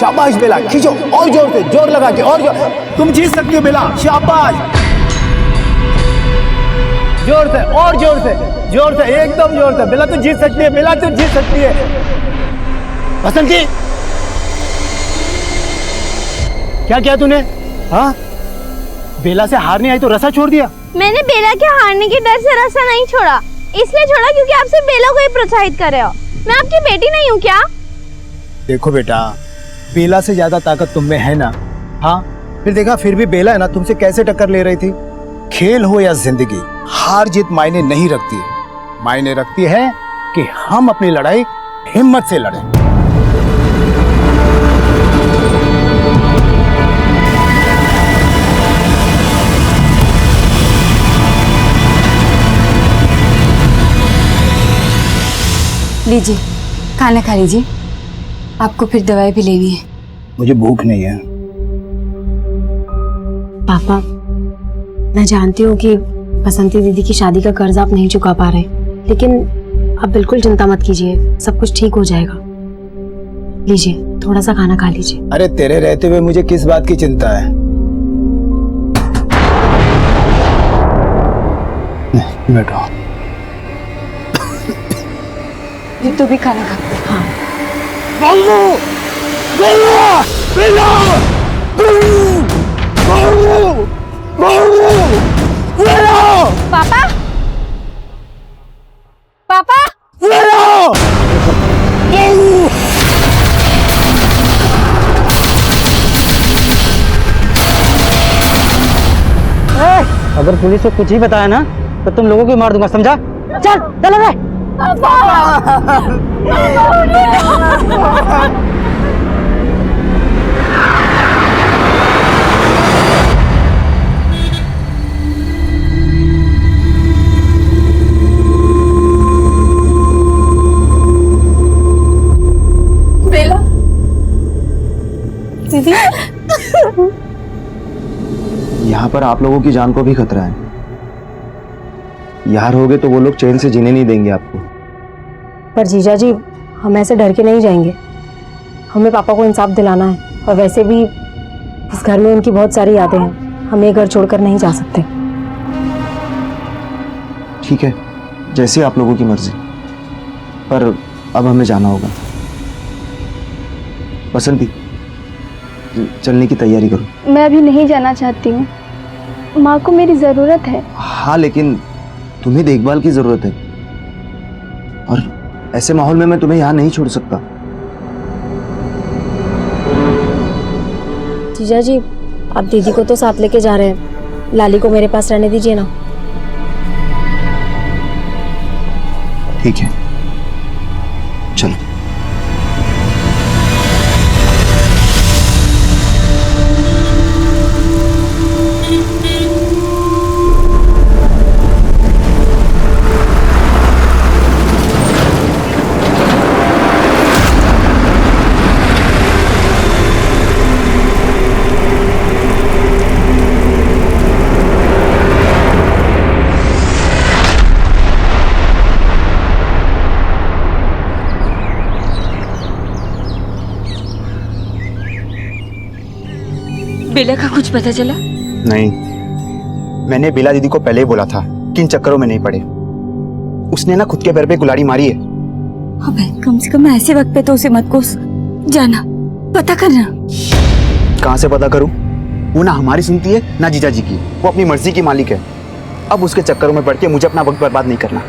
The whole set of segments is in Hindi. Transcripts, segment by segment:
शाबाश बेला, खींचो और जोर से, जोर लगा के और जोर। तुम जीत सकती हो बेला, शाबाश। जोर से और जोर से, जोर से, एकदम जोर से। बेला तू जीत सकती है, बेला तू जीत सकती है। बसंती, क्या किया तूने? हाँ, बेला से हार नहीं आई तो रसा छोड़ दिया? मैंने बेला के हारने के डर से रसा नहीं छोड़ा, इसलिए छोड़ा क्योंकि आप सिर्फ बेला को ही प्रोत्साहित कर रहे हो। मैं आपकी बेटी नहीं हूँ क्या? देखो बेटा, बेला से ज्यादा ताकत तुम में है ना। हाँ, फिर देखा, फिर भी बेला है ना तुमसे कैसे टक्कर ले रही थी। खेल हो या जिंदगी, हार जीत मायने नहीं रखती है। मायने रखती है कि हम अपनी लड़ाई हिम्मत से लड़ें। लीजिए, खाना खा लीजिए। आपको फिर दवाई भी लेनी है। मुझे भूख नहीं है। पापा, मैं जानती हूँ कि बसंती दीदी की शादी का कर्ज आप नहीं चुका पा रहे, लेकिन आप बिल्कुल चिंता मत कीजिए, सब कुछ ठीक हो जाएगा। लीजिए, थोड़ा सा खाना खा लीजिए। अरे तेरे रहते हुए मुझे किस बात की चिंता है? बैठो। तो भी खाना खा। हाँ। पापा, पापा, अगर पुलिस को कुछ ही बताया ना तो तुम लोगों को मार दूंगा, समझा? चल चलो रे। बेला दीदी, यहाँ पर आप लोगों की जान को भी खतरा है। यहाँ रहोगे तो वो लोग चैन से जीने नहीं देंगे आपको। पर जीजा जी, हम ऐसे डर के नहीं जाएंगे। हमें पापा को इंसाफ दिलाना है, और वैसे भी इस घर में उनकी बहुत सारी यादें हैं। हम ये घर छोड़कर नहीं जा सकते। ठीक है, जैसे आप लोगों की मर्जी, पर अब हमें जाना होगा। बसंती, चलने की तैयारी करो। मैं अभी नहीं जाना चाहती हूँ, माँ को मेरी जरूरत है। हाँ, लेकिन तुम्हें देखभाल की जरूरत है, और ऐसे माहौल में मैं तुम्हें यहाँ नहीं छोड़ सकता। जीजा जी, आप दीदी को तो साथ लेके जा रहे हैं, लाली को मेरे पास रहने दीजिए ना। ठीक है, चलो। बेला का कुछ पता चला? नहीं, मैंने बेला दीदी को पहले ही बोला था कि इन चक्करों में नहीं पड़े। उसने ना खुद के पैर पे कुल्हाड़ी मारी है। अबे, कम से कम ऐसे वक्त पे तो उसे मत कोस। जाना, पता करना। कहाँ से पता करूं? वो ना हमारी सुनती है ना जीजा जी की। वो अपनी मर्जी की मालिक है। अब उसके चक्करों में पड़ के मुझे अपना वक्त बर्बाद नहीं करना।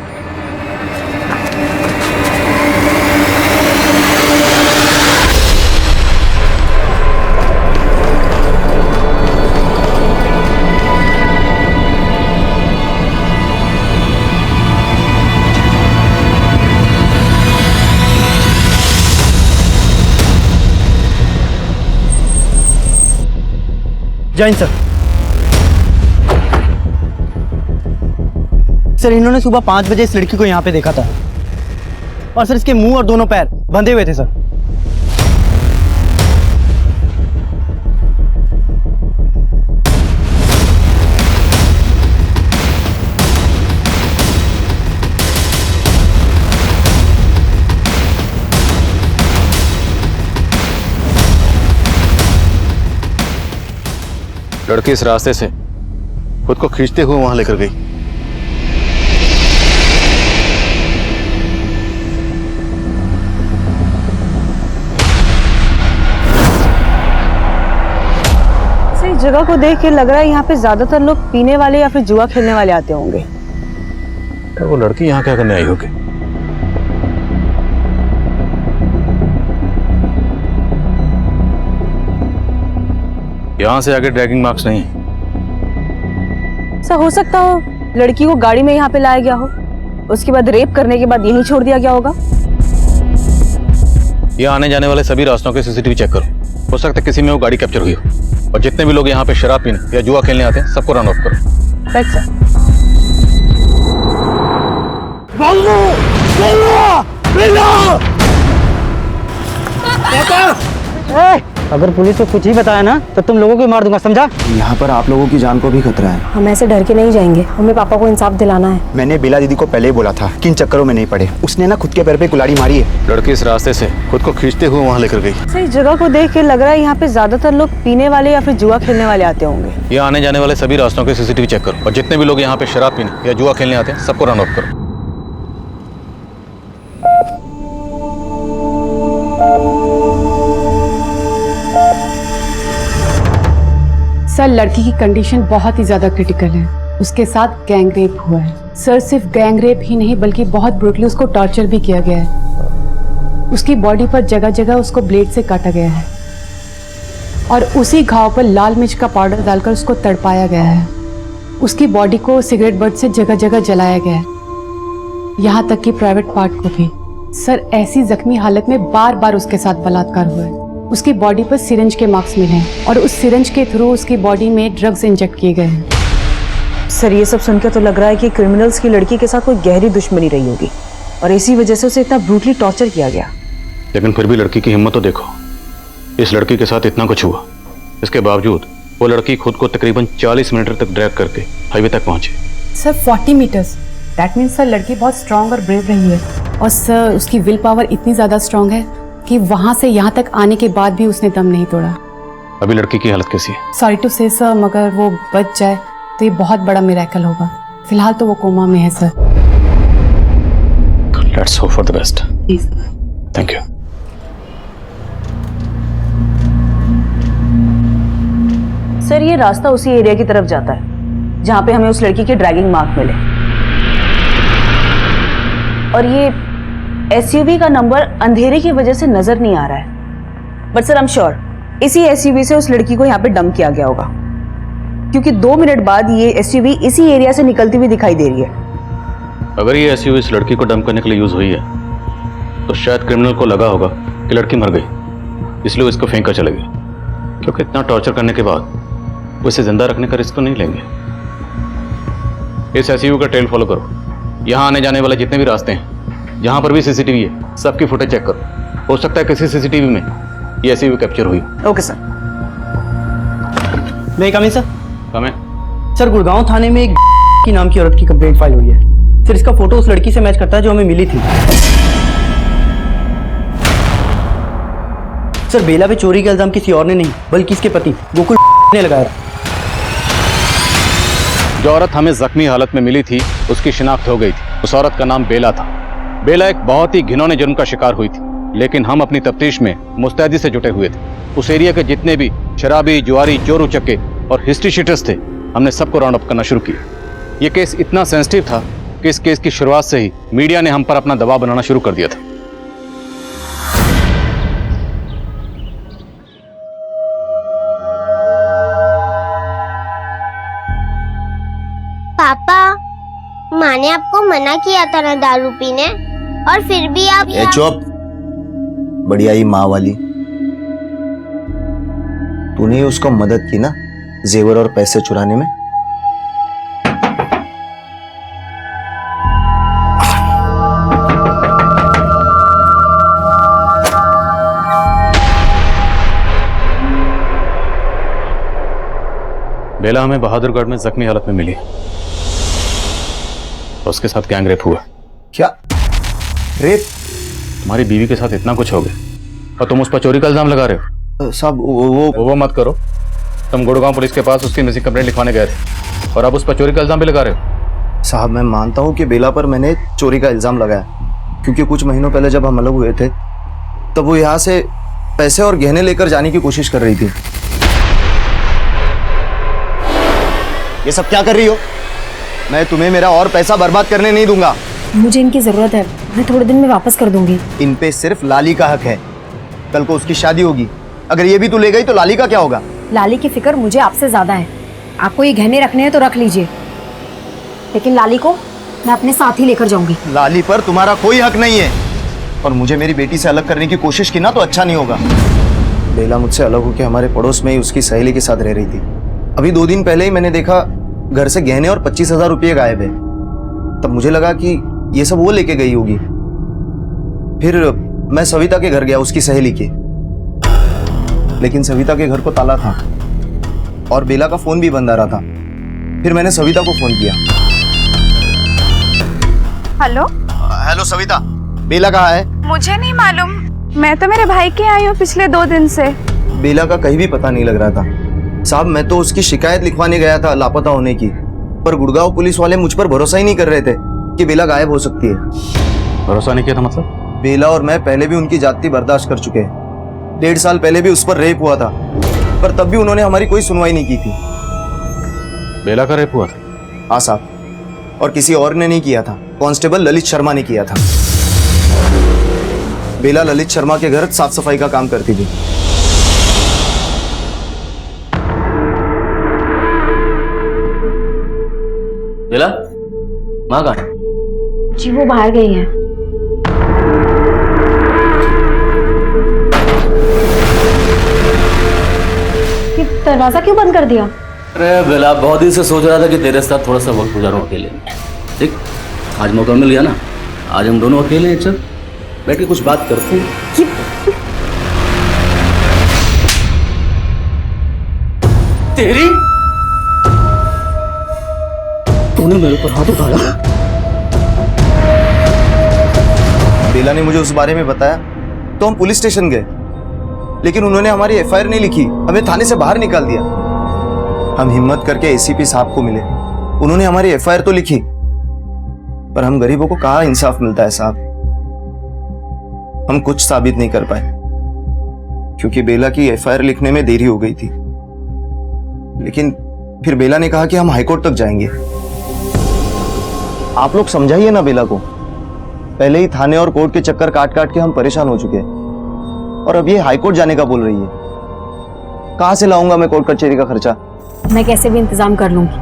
जय हिंद सर। सर, इन्होंने सुबह 5 बजे इस लड़की को यहाँ पे देखा था, और सर इसके मुंह और दोनों पैर बंधे हुए थे सर। लड़की इस रास्ते से खुद को खींचते हुए वहां लेकर गई। इस जगह को देख के लग रहा है यहाँ पे ज्यादातर लोग पीने वाले या फिर जुआ खेलने वाले आते होंगे। तो वो लड़की यहाँ क्या करने आई होगी? यहाँ से आगे ड्रैगिंग मार्क्स नहीं है। ऐसा हो सकता हो लड़की को गाड़ी में यहाँ पे लाया गया हो, उसके बाद रेप करने के बाद यहीं छोड़ दिया गया होगा। यहाँ आने जाने वाले सभी रास्तों के सीसीटीवी चेक करो। हो सकता है किसी में वो गाड़ी कैप्चर हुई हो। और जितने भी लोग यहाँ पे शराब पीने या जुआ खेलने आते हैं सबको रन ऑफ करो। Right sir. अगर पुलिस को कुछ ही बताया ना तो तुम लोगों को मार दूंगा, समझा? यहाँ पर आप लोगों की जान को भी खतरा है। हम ऐसे डर के नहीं जाएंगे, हमें पापा को इंसाफ दिलाना है। मैंने बेला दीदी को पहले ही बोला था कि इन चक्करों में नहीं पड़े। उसने ना खुद के पैर पे कुल्हाड़ी मारी है। लड़की इस रास्ते से खुद को खींचते हुए वहां लेकर गई। इस जगह को देख के लग रहा है यहाँ पे ज्यादातर लोग पीने वाले या फिर जुआ खेलने वाले आते होंगे। यहाँ आने जाने वाले सभी रास्तों के सीसीटीवी चेक करो। और जितने भी लोग यहाँ पे शराब पीने या जुआ खेलने आते हैं सबको रन ऑफ करो। सर, लड़की की कंडीशन बहुत ही ज़्यादा क्रिटिकल है। उसके साथ गैंग रेप हुआ है। सर, सिर्फ गैंग रेप ही नहीं बल्कि बहुत ब्रूटली उसको टॉर्चर भी किया गया है। उसकी बॉडी पर जगह जगह उसको ब्लेड से काटा गया है और उसी घाव पर लाल मिर्च का पाउडर डालकर उसको तड़पाया गया है। उसकी बॉडी को सिगरेट बट से जगह जगह जलाया गया है, यहाँ तक कि प्राइवेट पार्ट को भी। सर, ऐसी जख्मी हालत में बार बार उसके साथ बलात्कार हुआ है। उसकी बॉडी पर सिरिंज के मार्क्स मिले हैं और उस सिरिंज के थ्रू उसकी बॉडी में ड्रग्स इंजेक्ट किए गए हैं। सर, ये सब सुनकर तो लग रहा है कि क्रिमिनल्स की लड़की के साथ कोई गहरी दुश्मनी रही होगी और इसी वजह से उसे इतना ब्रूटली टॉर्चर किया गया। लेकिन फिर भी लड़की की हिम्मत तो देखो। इस लड़की के साथ इतना कुछ हुआ, इसके बावजूद वो लड़की खुद को तकरीबन 40 मिनट तक ड्रैग करके हाईवे तक पहुंची। Sir, 40 metres, that means sir लड़की बहुत स्ट्रांग और ब्रेव रही है। और सर, उसकी विल पावर इतनी ज़्यादा स्ट्रांग है कि वहाँ से यहाँ तक आने के बाद भी उसने दम नहीं तोड़ा। अभी लड़की की हालत कैसी है? सॉरी टू से सर, मगर वो बच जाए तो ये बहुत बड़ा मिरेकल होगा। फिलहाल तो वो कोमा में है sir. Let's hope for the best. Thank you. Sir, ये रास्ता उसी एरिया की तरफ जाता है जहाँ पे हमें उस लड़की के ड्रैगिंग मार्क मिले और ये एसयूवी का नंबर अंधेरे की वजह से नजर नहीं आ रहा है। But sir, I am sure इसी एसयूवी से उस लड़की को यहाँ पे डंप किया गया होगा, क्योंकि 2 मिनट बाद ये एसयूवी इसी एरिया से निकलती हुई दिखाई दे रही है। अगर ये एसयूवी इस लड़की को डंप करने के लिए यूज हुई है तो शायद क्रिमिनल को लगा होगा कि लड़की मर गई, इसलिए वो इसको फेंक कर चले गए। क्योंकि इतना टॉर्चर करने के बाद वो इसे जिंदा रखने का रिस्क तो नहीं लेंगे। इस एसयूवी का ट्रेल फॉलो करो। यहाँ आने जाने वाले जितने भी रास्ते हैं, जहाँ पर भी सीसीटीवी है, सबकी फुटेज चेक करो। हो सकता है किसी सीसीटीवी में ये एसयूवी कैप्चर हुई। Okay sir. मैं कम सर। कम है सर, गुड़गांव थाने में एक की नाम की औरत की कंप्लेंट फाइल हुई है। सर, इसका फोटो उस लड़की से मैच करता है जो हमें मिली थी। सर, बेला पे चोरी का इल्जाम किसी और ने नहीं बल्कि इसके पति गोकुल ने लगाया। जो औरत हमें जख्मी हालत में मिली थी उसकी शिनाख्त हो गई थी। उस औरत का नाम बेला था। बेला एक बहुत ही घिनौने जुर्म का शिकार हुई थी, लेकिन हम अपनी तफ्तीश में मुस्तैदी से जुटे हुए थे। उस एरिया के जितने भी शराबी, जुआरी, चोर उचक्के और हिस्ट्री शीटर्स थे, हमने सबको राउंड अप करना शुरू किया। ये केस इतना सेंसिटिव था कि इस केस की शुरुआत से ही मीडिया ने हम पर अपना दबाव बनाना शुरू कर दिया था। पापा, माँ ने आपको मना किया था ना दारू पीने, और फिर भी आप ए चुप, बढ़िया ही माँ वाली। तूने उसको मदद की ना जेवर और पैसे चुराने में। बेला हमें बहादुरगढ़ में जख्मी हालत में मिली। उसके साथ गैंग रेप हुआ। क्या रेप? तुम्हारी बीवी के साथ इतना कुछ हो गया और तुम उस पर चोरी का इल्जाम लगा रहे हो? साहब वो वो मत करो। तुम गुड़गांव पुलिस के पास उसकी मिसिंग कंप्लेंट लिखवाने गए थे और अब उस पर चोरी का इल्जाम भी लगा रहे हो। साहब मैं मानता हूँ कि बेला पर मैंने चोरी का इल्ज़ाम लगाया, क्योंकि कुछ महीनों पहले जब हम अलग हुए थे तब वो यहाँ से पैसे और गहने लेकर जाने की कोशिश कर रही थी। ये सब क्या कर रही हो? मैं तुम्हें मेरा और पैसा बर्बाद करने नहीं दूंगा। मुझे इनकी जरूरत है, मैं थोड़े दिन में वापस कर दूंगी। इन पे सिर्फ लाली का हक है। कल को उसकी शादी होगी, अगर ये भी तू ले गई तो लाली का क्या होगा? लाली की फिक्र मुझे आपसे ज्यादा है। आपको ये गहने रखने हैं तो रख लीजिए, लेकिन लाली को मैं अपने साथ ही लेकर जाऊंगी। लाली पर तुम्हारा कोई हक नहीं है, और मुझे मेरी बेटी से अलग करने की कोशिश की ना तो अच्छा नहीं होगा। बेला मुझसे अलग होकर हमारे पड़ोस में ही उसकी सहेली के साथ रह रही थी। अभी 2 दिन पहले ही मैंने देखा घर से गहने और 25,000 रुपये गायब है। तब मुझे लगा कि ये सब वो लेके गई होगी। फिर मैं सविता के घर गया, उसकी सहेली के, लेकिन सविता के घर को ताला था और बेला का फोन भी बंद आ रहा था। फिर मैंने सविता को फोन किया। हेलो हेलो सविता, बेला कहाँ है? मुझे नहीं मालूम, मैं तो मेरे भाई के आई हूँ पिछले 2 दिन से। बेला का कहीं भी पता नहीं लग रहा था साहब। मैं तो उसकी शिकायत लिखवाने गया था लापता होने की, पर गुड़गांव पुलिस वाले मुझ पर भरोसा ही नहीं कर रहे थे कि बेला गायब हो सकती है। भरोसा नहीं किया था मतलब? बेला और मैं पहले भी उनकी जाति बर्दाश्त कर चुके हैं। 1.5 साल पहले भी उस पर रेप हुआ था, पर तब भी उन्होंने हमारी कोई सुनवाई नहीं की थी। बेला का रेप हुआ था? हाँ साहब, और किसी और ने नहीं किया था, कांस्टेबल ललित शर्मा ने किया था। बेला ललित शर्मा के घर साफ सफाई का काम करती थी। बेला माँ कहाँ है? जी वो बाहर गई है। ये दरवाजा क्यों बंद कर दिया? अरे बेला, बहुत दिन से सोच रहा था कि तेरे साथ थोड़ा सा वक्त गुजारूं अकेले। ठीक, आज मौका मिल गया ना, आज हम दोनों अकेले हैं, चल बैठ के कुछ बात करते हैं। तेरी तूने मेरे ऊपर हाथ उठाया? बेला ने मुझे उस बारे में बताया तो हम पुलिस स्टेशन गए, लेकिन उन्होंने हमारी एफआईआर नहीं लिखी, हमें थाने से बाहर निकाल दिया। हम हिम्मत करके एसीपी साहब को मिले, उन्होंने हमारी एफआईआर तो लिखी, पर हम गरीबों को कहाँ इंसाफ मिलता है साहब। हम कुछ साबित नहीं कर पाए, क्योंकि बेला की एफआईआर लिखने में देरी हो गई थी। लेकिन फिर बेला ने कहा कि हम हाईकोर्ट तक जाएंगे। आप लोग समझाइए ना बेला को, पहले ही थाने और कोर्ट के चक्कर काट काट के हम परेशान हो चुके हैं, और अब ये हाईकोर्ट जाने का बोल रही है। कहां से लाऊंगा मैं कोर्ट कचहरी का खर्चा? मैं कैसे भी इंतजाम कर लूंगी,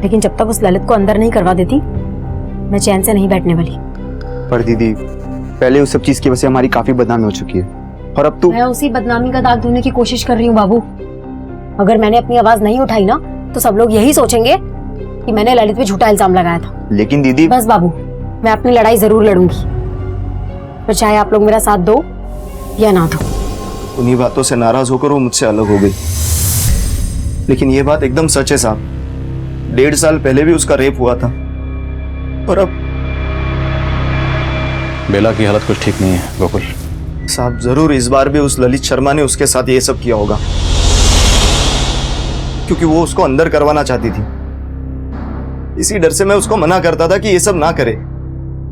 लेकिन जब तक उस ललित को अंदर नहीं करवा देती मैं चैन से नहीं बैठने वाली। पर दीदी, पहले उस सब चीज की वजह से हमारी काफी बदनामी हो चुकी है, और अब तो मैं उसी बदनामी का दाग धोने की कोशिश कर रही हूँ बाबू। अगर मैंने अपनी आवाज नहीं उठाई ना तो सब लोग यही सोचेंगे कि मैंने ललित पे झूठा इल्जाम लगाया था। लेकिन दीदी, बस बाबू, मैं अपनी लड़ाई जरूर लड़ूंगी, पर चाहे आप लोग मेरा साथ दो या ना दो। उन्हीं बातों से नाराज होकर वो मुझसे अलग हो गई, लेकिन ये बात एकदम सच है साहब। 1.5 साल पहले भी उसका रेप हुआ था, और अब बेला की हालत कुछ ठीक नहीं है गोकुल। साहब जरूर इस बार भी उस ललित शर्मा ने उसके साथ ये सब किया होगा, क्योंकि वो उसको अंदर करवाना चाहती थी। इसी डर से मैं उसको मना करता था कि ये सब ना करे।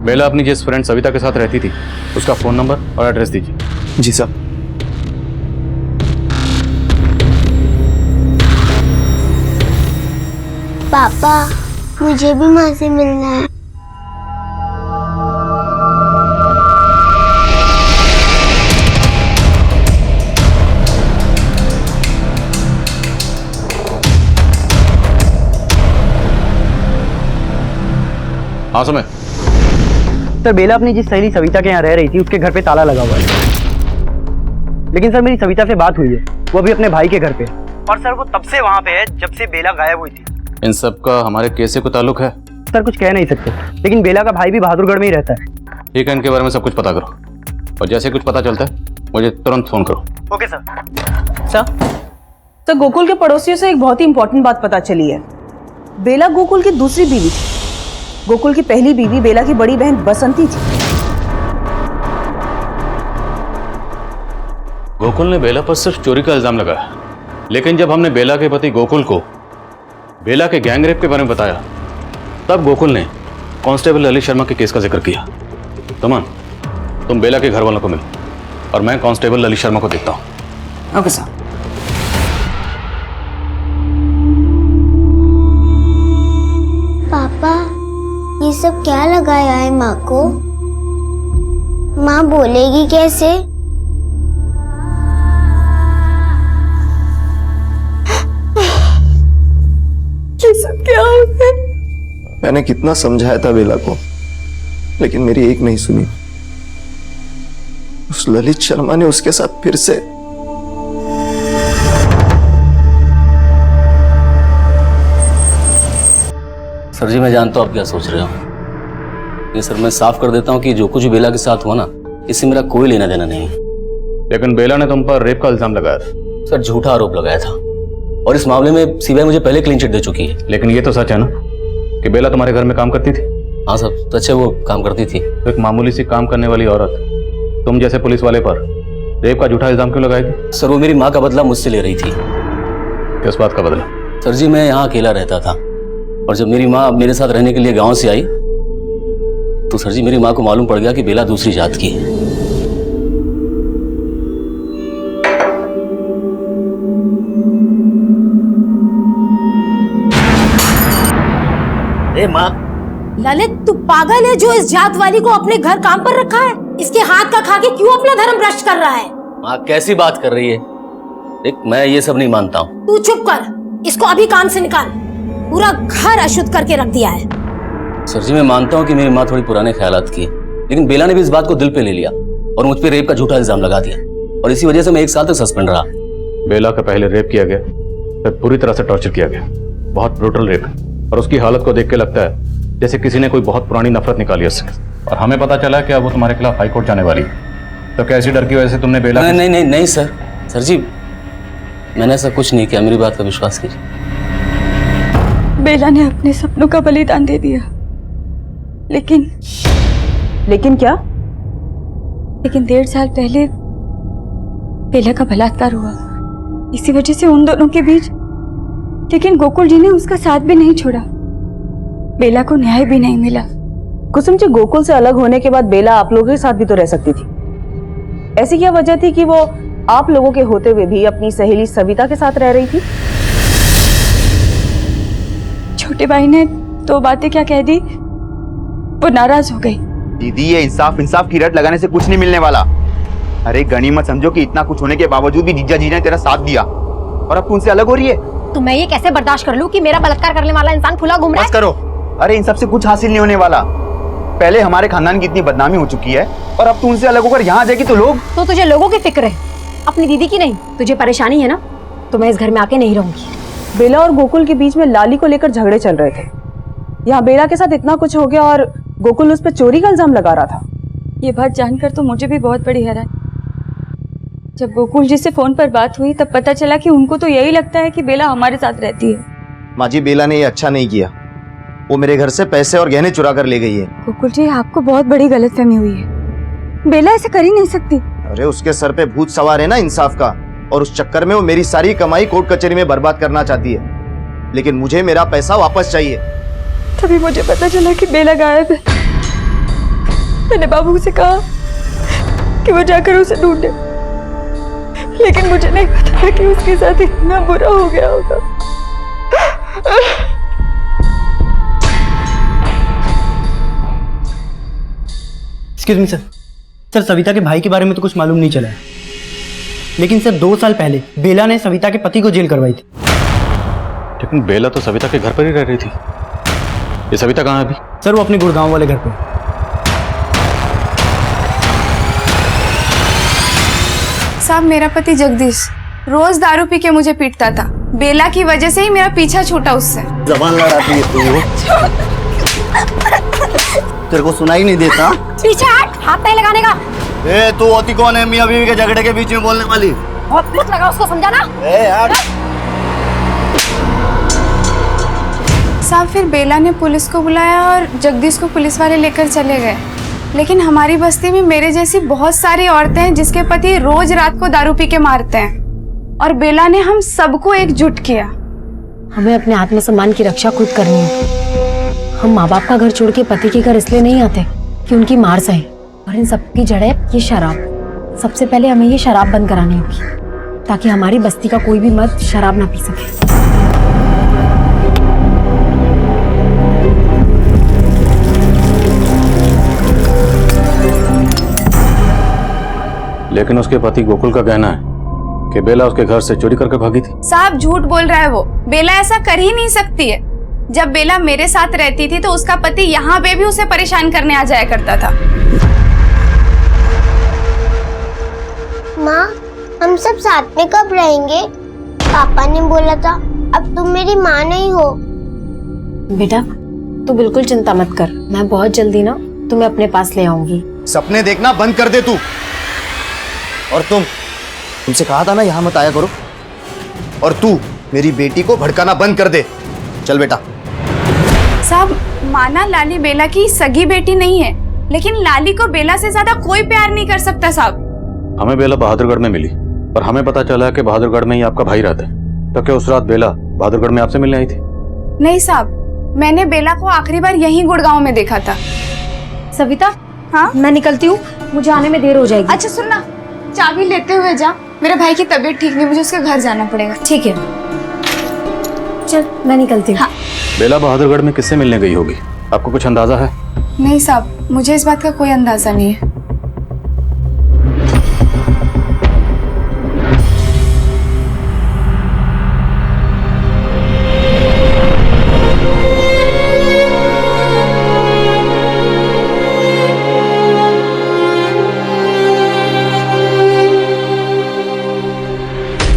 बेला अपनी जिस फ्रेंड सविता के साथ रहती थी उसका फोन नंबर और एड्रेस दीजिए। जी साहब। पापा, मुझे भी माँ से मिलना है। हाँ समय। सर, बेला अपनी जिस सहेली सविता के यहाँ रह रही थी उसके घर पे ताला लगा हुआ है, लेकिन सर मेरी सविता से बात हुई है, वो अभी अपने भाई के घर पे, और सर वो तब से वहाँ पे है जब से बेला गायब हुई थी। इन सब का हमारे केस से कोई ताल्लुक है? सर कुछ कह नहीं सकते, लेकिन बेला का भाई भी बहादुरगढ़ में ही रहता है। ठीक है, इनके बारे में सब कुछ पता करो, और जैसे कुछ पता चलता है मुझे तुरंत फोन करो। Okay sir. सर, गोकुल के पड़ोसियों से एक बहुत ही इंपॉर्टेंट बात पता चली है। बेला गोकुल की दूसरी बीवी थी। गोकुल की पहली बीवी बेला की बड़ी बहन बसंती थी। गोकुल ने बेला पर सिर्फ चोरी का इल्जाम लगाया, लेकिन जब हमने बेला के पति गोकुल को बेला के गैंगरेप के बारे में बताया, तब गोकुल ने कांस्टेबल ललित शर्मा के केस का जिक्र किया। तमन, तुम बेला के घर वालों को मिलो और मैं कांस्टेबल ललित शर्मा को देखता हूँ। Okay sir. पापा, ये सब क्या लगाया है माँ को? माँ बोलेगी कैसे? ये सब क्या हो गया? मैंने कितना समझाया था बेला को, लेकिन मेरी एक नहीं सुनी। उस ललित शर्मा ने उसके साथ फिर से सर जी, मैं जानता हूँ आप क्या सोच रहे हो, लेकिन सर मैं साफ कर देता हूँ कि जो कुछ भी बेला के साथ हुआ ना, इससे मेरा कोई लेना देना नहीं। लेकिन बेला ने तुम पर रेप का इल्जाम लगाया था। सर झूठा आरोप लगाया था और इस मामले में सीबीआई मुझे पहले क्लीन चिट दे चुकी है। लेकिन ये तो सच है ना कि बेला तुम्हारे घर में काम करती थी? हाँ सर, सच है, वो काम करती थी। तो एक मामूली सी काम करने वाली औरत तुम जैसे पुलिस वाले पर रेप का झूठा इल्जाम क्यों लगाएगी? सर वो मेरी माँ का बदला मुझसे ले रही थी। किस बात का बदला? सर जी, मैं यहाँ अकेला रहता था और जब मेरी माँ मेरे साथ रहने के लिए गांव से आई तो सर जी मेरी माँ को मालूम पड़ गया कि बेला दूसरी जात की है। माँ, ललित तू पागल है जो इस जात वाली को अपने घर काम पर रखा है? इसके हाथ का खा के क्यों अपना धर्म भ्रष्ट कर रहा है? माँ कैसी बात कर रही है? देख, मैं ये सब नहीं मानता हूँ। तू चुप कर, इसको अभी काम से निकाल। पूरा घर अशुद्ध करके रख दिया है। सर जी मैं मानता हूँ कि मेरी माँ थोड़ी पुराने ख्यालात की है, लेकिन बेला ने भी इस बात को दिल पे ले लिया और मुझ पे रेप का झूठा इल्जाम लगा दिया और इसी वजह से मैं 1 साल तक सस्पेंड रहा। बेला का पहले रेप किया गया, फिर पूरी तरह से टॉर्चर किया गया। बहुत ब्रूटल रेप है और उसकी हालत को देख के लगता है जैसे किसी ने कोई बहुत पुरानी नफरत निकाली उससे। और हमें पता चला कि अब वो तुम्हारे खिलाफ हाई कोर्ट जाने वाली है। तो कैसी डर की वजह से तुमने बेला? नहीं सर जी, मैंने ऐसा कुछ नहीं किया, मेरी बात का विश्वास कीजिए। बेला ने अपने सपनों का बलिदान दे दिया, लेकिन क्या? लेकिन 1.5 साल पहले बेला का बलात्कार हुआ, इसी वजह से उन दोनों के बीच। लेकिन गोकुल जी ने उसका साथ भी नहीं छोड़ा, बेला को न्याय भी नहीं मिला। कुसुम जी, गोकुल से अलग होने के बाद बेला आप लोगों के साथ भी तो रह सकती थी। ऐसी क्या वजह थी कि वो आप लोगों के होते हुए भी अपनी सहेली सविता के साथ रह रही थी? छोटे भाई ने 2 बातें क्या कह दी, वो नाराज हो गई। दीदी, ये इंसाफ की रट लगाने से कुछ नहीं मिलने वाला। अरे गनीमत समझो कि इतना कुछ होने के बावजूद भी जीजा जी ने तेरा साथ दिया और अब तू उनसे अलग हो रही है। तो मैं ये कैसे बर्दाश्त कर लूं कि मेरा बलात्कार करने वाला इंसान खुला घूम रहा है? बस करो। अरे इन सब से कुछ हासिल नहीं होने वाला। पहले हमारे खानदान की इतनी बदनामी हो चुकी है और अब तू उनसे अलग होकर यहाँ जाएगी तो लोग। तो तुझे लोगों की फिक्र है, अपनी दीदी की नहीं। तुझे परेशानी है ना, तो मैं इस घर में आके नहीं रहूंगी। बेला और गोकुल के बीच में लाली को लेकर झगड़े चल रहे थे। यहाँ बेला के साथ इतना कुछ हो गया और गोकुल उस पर चोरी का इल्जाम लगा रहा था। ये बात जानकर तो मुझे भी बहुत बड़ी हैरानी। जब गोकुल जी से फोन पर बात हुई तब पता चला कि उनको तो यही लगता है कि बेला हमारे साथ रहती है। माँ जी, बेला ने ये अच्छा नहीं किया। वो मेरे घर से पैसे और गहने चुरा कर ले गई है। गोकुल जी, आपको बहुत बड़ी गलतफहमी हुई है। बेला ऐसे कर ही नहीं सकती। अरे उसके सर पे भूत सवार है ना इंसाफ का, और उस चक्कर में वो मेरी सारी कमाई कोर्ट कचहरी में बर्बाद करना चाहती है। लेकिन मुझे मेरा पैसा वापस चाहिए। तभी मुझे पता चला कि बेला गायब है। मैंने बाबू से कहा कि वो जाकर उसे ढूंढे, लेकिन मुझे नहीं पता था कि उसके साथ इतना बुरा हो गया होगा। Excuse me sir. Sir, Savita के भाई के बारे में तो कुछ मालूम नहीं चला है, लेकिन सर 2 साल पहले बेला ने सविता के पति को जेल करवाई थी। लेकिन बेला तो सविता के घर पर ही रह रही थी। ये सविता कहाँ है अभी? सर वो अपने गुड़गांव वाले घर पे। साहब, मेरा पति जगदीश रोज दारू पी के मुझे पीटता था। बेला की वजह से ही मेरा पीछा छूटा उससे। जबान लड़ाती है तू। तेरे को सुनाई नहीं देता? पीछे हट, हाथ नहीं लगाने का। ए, तू होती कौन है मियां बीवी के झगड़े के बीच में बोलने वाली? बहुत मत लगा उसको, समझा ना? साहब, फिर बेला ने पुलिस को बुलाया और जगदीश को पुलिस वाले लेकर चले गए। लेकिन हमारी बस्ती में मेरे जैसी बहुत सारी औरतें हैं जिसके पति रोज रात को दारू पी के मारते हैं। और बेला ने हम सबको एकजुट किया। हमें अपने आत्मसम्मान की रक्षा खुद करनी है। हम माँ बाप का घर छोड़ के पति के घर इसलिए नहीं आते कि उनकी मार सहे, और इन सब की जड़ है ये शराब। सबसे पहले हमें ये शराब बंद करानी होगी ताकि हमारी बस्ती का कोई भी मर्द शराब ना पी सके। लेकिन उसके पति गोकुल का कहना है कि बेला उसके घर से चोरी करके भागी थी। साहब झूठ बोल रहा है वो। बेला ऐसा कर ही नहीं सकती है। जब बेला मेरे साथ रहती थी तो उसका पति यहाँ पे भी उसे परेशान करने आ जाया करता था। माँ, हम सब साथ में कब रहेंगे? पापा ने बोला था अब तुम मेरी माँ नहीं हो। बेटा तू बिल्कुल चिंता मत कर, मैं बहुत जल्दी ना तुम्हें अपने पास ले आऊंगी। सपने देखना बंद कर दे तू। और तुमसे कहा था ना यहाँ मत आया करो। और तू मेरी बेटी को भड़काना बंद कर दे। चल बेटा। साहब, माना लाली बेला की सगी बेटी नहीं है, लेकिन लाली को बेला से ज्यादा कोई प्यार नहीं कर सकता साहब। हमें बेला बहादुरगढ़ में मिली और हमें पता चला कि बहादुरगढ़ में ही आपका भाई रहता है। तो क्या उस रात बेला बहादुरगढ़ में आपसे मिलने आई थी? नहीं साहब, मैंने बेला को आखिरी बार यहीं गुड़गांव में देखा था। सविता, हाँ मैं निकलती हूँ, मुझे आने में देर हो जाएगी। अच्छा सुनना, चाबी लेते हुए जा। मेरे भाई की तबीयत ठीक नहीं, मुझे उसके घर जाना पड़ेगा। ठीक है, चल मैं निकलती हूँ। हाँ। बेला बहादुरगढ़ में किससे मिलने गई होगी, आपको कुछ अंदाजा है? नहीं साहब, मुझे इस बात का कोई अंदाजा नहीं है।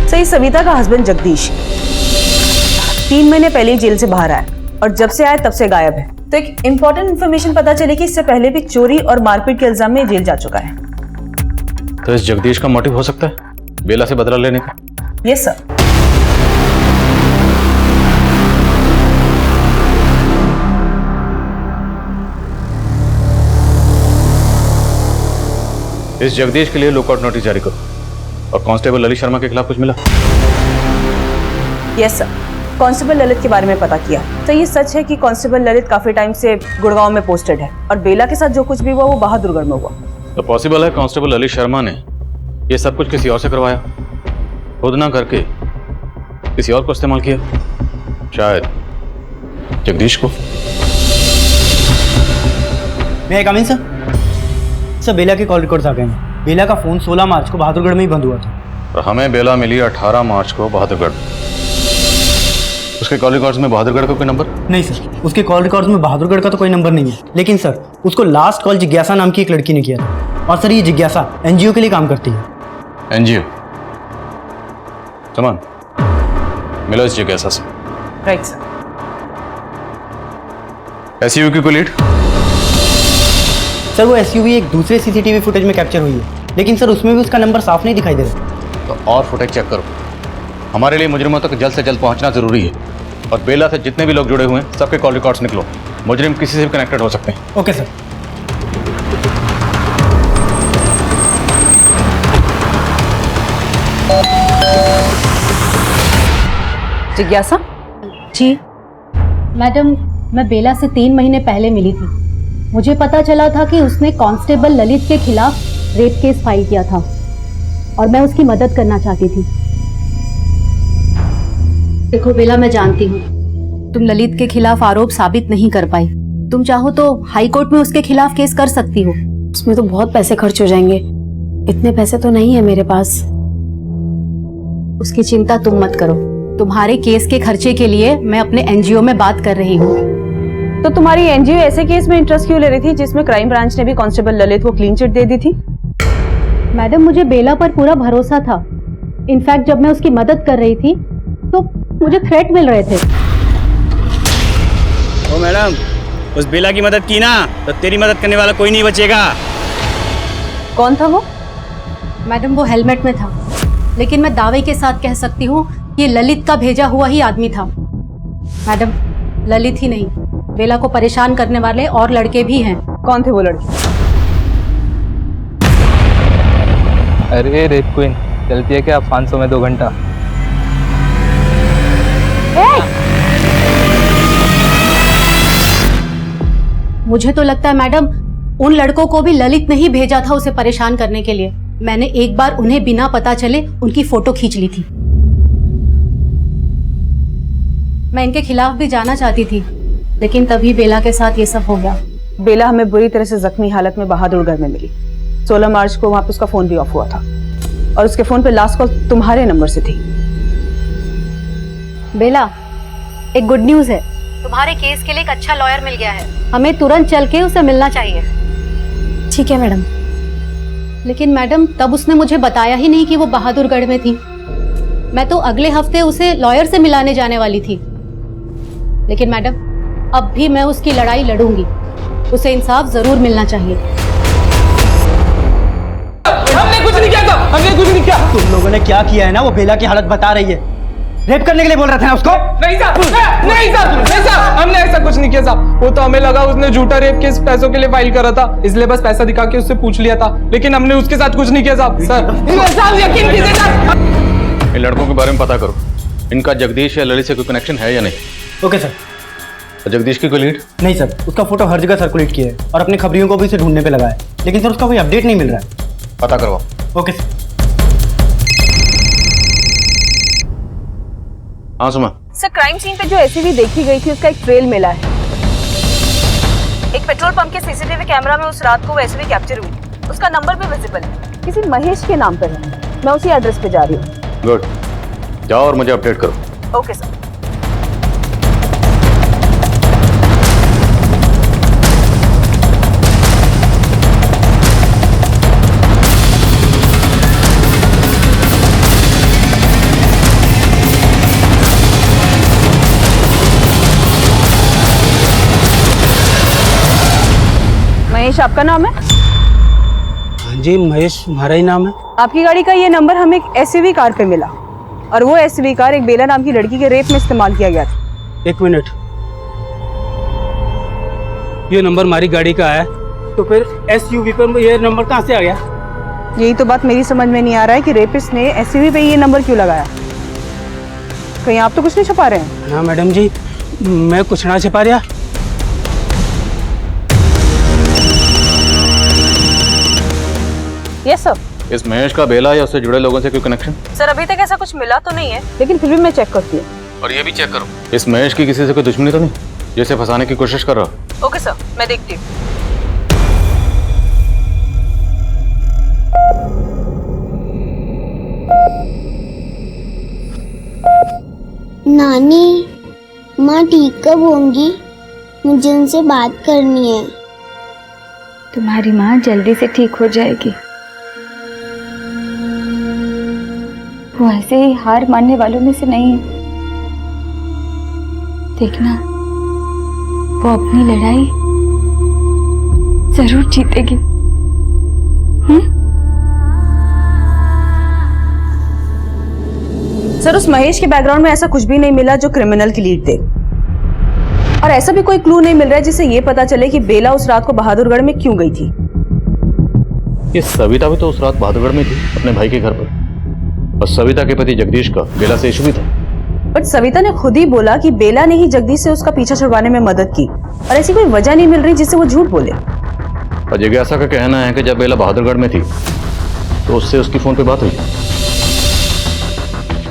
सही, सविता का हस्बैंड जगदीश 3 महीने पहले ही जेल से बाहर आया और जब से आया तब से गायब है। तो एक इम्पोर्टेंट इन्फॉर्मेशन पता चली कि इससे पहले भी चोरी और मारपीट के इल्जाम में जेल जा चुका है। तो इस जगदीश का मोटिव हो सकता है बेला से बदला लेने का? Yes sir. इस जगदीश के लिए लुकआउट नोटिस जारी करो। और कांस्टेबल ललित शर्मा के खिलाफ कुछ मिला? यस सर, कांस्टेबल ललित के बारे में पता किया। तो ये सच है कि कांस्टेबल ललित काफी टाइम से गुड़गांव में पोस्टेड है और बेला के साथ जो कुछ भी हुआ वो बहादुरगढ़ में हुआ। तो पॉसिबल है कांस्टेबल ललित शर्मा ने ये सब कुछ किसी और से करवाया, खुद ना करके किसी और को इस्तेमाल किया, शायद जगदीश को। मैं कम इन सर, बेला के कॉल रिकॉर्ड्स आ गए हैं। बेला का फोन 16 मार्च को बहादुरगढ़ में ही बंद हुआ था और हमें बेला मिली 18 मार्च को बहादुरगढ़। उसके कॉल रिकॉर्ड्स में बहादुरगढ़ का कोई नंबर नहीं सर, उसके कॉल रिकॉर्ड्स में बहादुरगढ़ का तो कोई नंबर नहीं है। लेकिन सर, उसको लास्ट कॉल जिज्ञासा नाम की एक लड़की ने किया था। और सर, ये जिज्ञासा एनजीओ के लिए काम करती है। एनजीओ? चमन, मिलो इस जिज्ञासा से। Right sir. एसयूवी की कोई लीड? सर, वो एसयूवी एक दूसरे सीसीटीवी फुटेज में कैप्चर हुई है, लेकिन सर उसमें भी उसका नंबर साफ नहीं दिखाई दे रहा। तो और फुटेज चेक करो। हमारे लिए मुजरिमों तक जल्द से जल्द पहुंचना जरूरी है। और बेला से जितने भी लोग जुड़े हुए हैं सबके कॉल रिकॉर्ड्स निकलो। मुजरिम किसी से भी कनेक्टेड हो सकते हैं। Okay sir. जिज्ञासा जी मैडम, मैं बेला से 3 महीने पहले मिली थी। मुझे पता चला था कि उसने कांस्टेबल ललित के खिलाफ रेप केस फाइल किया था और मैं उसकी मदद करना चाहती थी। देखो बेला, मैं जानती हूँ तुम ललित के खिलाफ आरोप साबित नहीं कर पाई। तुम चाहो तो हाई कोर्ट में उसके खिलाफ केस कर सकती हो। उसमें तो बहुत पैसे खर्च हो जाएंगे, इतने पैसे तो नहीं है मेरे पास। उसकी चिंता तुम मत करो, तुम्हारे केस के खर्चे के लिए मैं अपने एनजीओ में बात कर रही हूँ। तो तुम्हारी एनजीओ ऐसे केस में इंटरेस्ट क्यों ले रही थी जिसमें क्राइम ब्रांच ने भी कांस्टेबल ललित को क्लीन चिट दे दी थी? मैडम, मुझे बेला पर पूरा भरोसा था। इनफैक्ट जब मैं उसकी मदद कर रही थी तो मुझे थ्रेट मिल रहे थे। ओ मैडम, उस बेला की मदद की ना तो तेरी मदद करने वाला कोई नहीं बचेगा। कौन था वो? मैडम, वो हेलमेट में था, लेकिन मैं दावे के साथ कह सकती हूँ ये ललित का भेजा हुआ ही आदमी था। मैडम, ललित ही नहीं, बेला को परेशान करने वाले और लड़के भी हैं। कौन थे वो लड़के? अरे रेप क्वीन, चलती है क्या 500 में 2 घंटा? मुझे तो लगता है मैडम उन लड़कों को भी ललित ने ही भेजा था उसे परेशान करने के लिए। मैंने एक बार उन्हें बिना पता चले उनकी फोटो खींच ली थी। मैं इनके खिलाफ भी जाना चाहती थी, लेकिन तभी बेला के साथ ये सब हो गया। बेला हमें बुरी तरह से जख्मी हालत में बहादुरगढ़ में मिली। 16 मार्च को वहां पे उसका फोन भी ऑफ हुआ था और उसके फोन पे लास्ट कॉल तुम्हारे नंबर से थी। बेला, एक गुड न्यूज है, तुम्हारे केस के लिए एक अच्छा लॉयर मिल गया है। हमें तुरंत चल के उसे मिलना चाहिए। ठीक है मैडम। लेकिन मैडम तब उसने मुझे बताया ही नहीं कि वो बहादुरगढ़ में थी। मैं तो अगले हफ्ते उसे लॉयर से मिलाने जाने वाली थी। लेकिन मैडम अब भी मैं उसकी लड़ाई लड़ूंगी, उसे इंसाफ जरूर मिलना चाहिए। हमने कुछ नहीं किया था, हमने कुछ नहीं किया। तुम लोगों ने क्या किया है ना, वो बेला की हालत बता रही है। रेप करने के लिए बोल रहे थे ना उसको? नहीं साहब, हमने ऐसा कुछ नहीं किया साहब। वो तो हमें लगा उसने झूठा रेप केस पैसों के लिए फाइल करा था, इसलिए बस पैसा दिखा के उससे पूछ लिया था, लेकिन हमने उसके साथ कुछ नहीं किया साहब। सर यकीन कीजिए सर। इन लड़कों के बारे में पता करो, इनका जगदीश या ललित से कोई कनेक्शन है या नहीं। Okay sir. और जगदीश की कोई लीड? नहीं सर, उसका फोटो हर जगह सर्कुलेट किया है और अपने खबरियों को भी इसे ढूंढने पे लगा है, लेकिन सर उसका कोई अपडेट नहीं मिल रहा है। पता करवाओ। Okay sir. हाँ सुमा। सर क्राइम सीन पे जो एसीवी देखी गई थी उसका एक ट्रेल मिला है। एक पेट्रोल पंप के सीसीटीवी कैमरा में उस रात को वो एसीवी कैप्चर हुई। उसका नंबर भी विजिबल है, किसी महेश के नाम पर है। मैं उसी एड्रेस पे जा रही हूँ। गुड, जाओ और मुझे अपडेट करो। Okay sir. महेश आपका नाम है? हाँ जी, महेश हमारा ही नाम है। आपकी गाड़ी का ये नंबर हमें एक एसयूवी कार पे मिला और वो एसयूवी कार एक बेला नाम की लड़की के रेप में इस्तेमाल किया गया था। एक मिनट, ये नंबर हमारी गाड़ी का है, तो फिर एसयूवी पर ये नंबर कहाँ से आ गया? यही तो बात मेरी समझ में नहीं आ रहा है कि रेपिस्ट ने एसयूवी पे ये नंबर क्यों लगाया। कहीं आप तो कुछ नहीं छुपा रहे हैं? ना मैडम जी, मैं कुछ ना छिपा रहा। Yes sir. इस महेश का बेला या उससे जुड़े लोगों से कोई कनेक्शन? सर अभी तक ऐसा कुछ मिला तो नहीं है, लेकिन फिर भी मैं चेक करती हूँ। और ये भी चेक करो, इस महेश की किसी से कोई दुश्मनी तो नहीं, जैसे फंसाने की कोशिश कर रहा। ओके सर, मैं देखती हूँ। नानी, माँ ठीक कब होंगी? मुझे उनसे बात करनी है। तुम्हारी माँ जल्दी से ठीक हो जाएगी। वो ऐसे ही हार मानने वालों में से नहीं है। देखना, वो अपनी लड़ाई जरूर जीतेगी। सर उस महेश के बैकग्राउंड में ऐसा कुछ भी नहीं मिला जो क्रिमिनल की लीड दे, और ऐसा भी कोई क्लू नहीं मिल रहा है जिससे ये पता चले कि बेला उस रात को बहादुरगढ़ में क्यों गई थी। ये सविता भी तो उस रात बहादुरगढ़ में थी अपने भाई के घर पर, और सविता के पति जगदीश का बेला से इशू भी था। बट सविता ने खुद ही बोला कि बेला ने ही जगदीश से उसका पीछा छुड़वाने में मदद की, और ऐसी कोई वजह नहीं मिल रही जिससे वो झूठ बोले। और जिज्ञासा का कहना है कि जब बेला बहादुरगढ़ में थी तो उससे उसकी फोन पे बात हुई।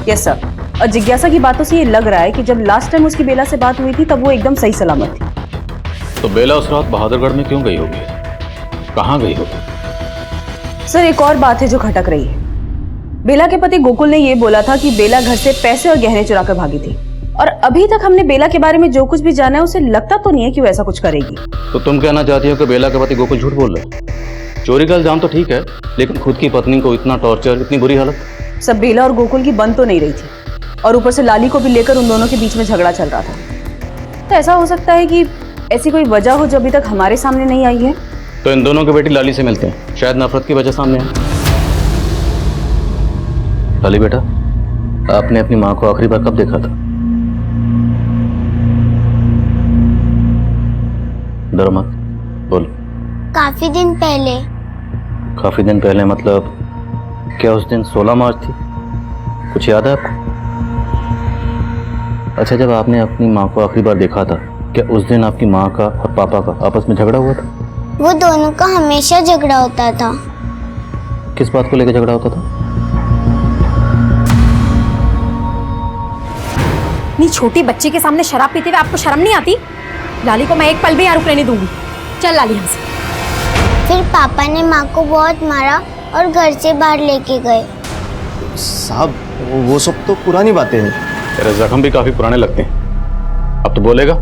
यस सर, और जिज्ञासा की बातों से ये लग रहा है कि जब लास्ट टाइम उसकी बेला से बात हुई थी तब वो एकदम सही सलामत थी। तो बेला उस रात बहादुरगढ़ में क्यों गई होगी, कहाँ गई होगी? सर एक और बात है जो खटक रही है। बेला के पति गोकुल ने ये बोला था कि बेला घर से पैसे और गहने चुरा कर भागी थी, और अभी तक हमने बेला के बारे में जो कुछ भी जाना है उसे लगता तो नहीं है कि वो ऐसा कुछ करेगी। तो तुम कहना चाहती हो कि बेला के पति गोकुल झूठ बोल रहे? चोरी का इल्जाम तो ठीक है, लेकिन खुद की पत्नी को इतना टॉर्चर, इतनी बुरी हालत? सब बेला और गोकुल की बन तो नहीं रही थी, और ऊपर से लाली को भी लेकर उन दोनों के बीच में झगड़ा चल रहा था। तो ऐसा हो सकता है कि ऐसी कोई वजह हो जो अभी तक हमारे सामने नहीं आई है। तो इन दोनों के बेटी लाली से मिलते हैं, शायद नफरत की वजह सामने है। लाली बेटा, आपने अपनी माँ को आखिरी बार कब देखा था? डरो मत, बोल। काफी दिन पहले। काफी दिन पहले मतलब क्या उस दिन 16 मार्च थी? कुछ याद है आपको? अच्छा, जब आपने अपनी माँ को आखिरी बार देखा था क्या उस दिन आपकी माँ का और पापा का आपस में झगड़ा हुआ था? वो दोनों का हमेशा झगड़ा होता था। किस बात को लेकर झगड़ा होता था? इतनी छोटी बच्ची के सामने शराब पीते हुए आपको शर्म नहीं आती? लाली को मैं एक पल भी यहाँ रुकने नहीं दूंगी। चल लाली हमसे। फिर पापा ने माँ को बहुत मारा और घर से बाहर लेके गए। साहब वो सब तो पुरानी बातें हैं। तेरे जख्म भी काफी पुराने लगते हैं। अब तो बोलेगा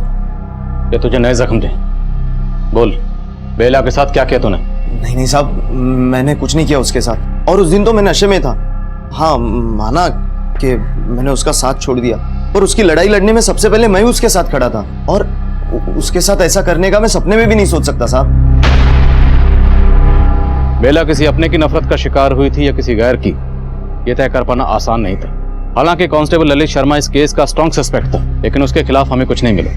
या तुझे नए जख्म दे? बोल, बेला के साथ क्या किया तूने? नहीं साहब, मैंने कुछ नहीं किया उसके साथ। और उस दिन तो मैं नशे में था। हाँ, माना कि मैंने उसका साथ छोड़ दिया, पर उसकी लड़ाई लड़ने में सबसे पहले मैं ही उसके साथ खड़ा था। और उसके साथ ऐसा करने का मैं सपने में भी नहीं सोच सकता साहब। बेला किसी अपने की नफरत का शिकार हुई थी या किसी गैर की, यह तय कर पाना आसान नहीं था। हालांकि कांस्टेबल ललित शर्मा इस केस का स्ट्रॉन्ग सस्पेक्ट था, लेकिन उसके खिलाफ हमें कुछ नहीं मिला।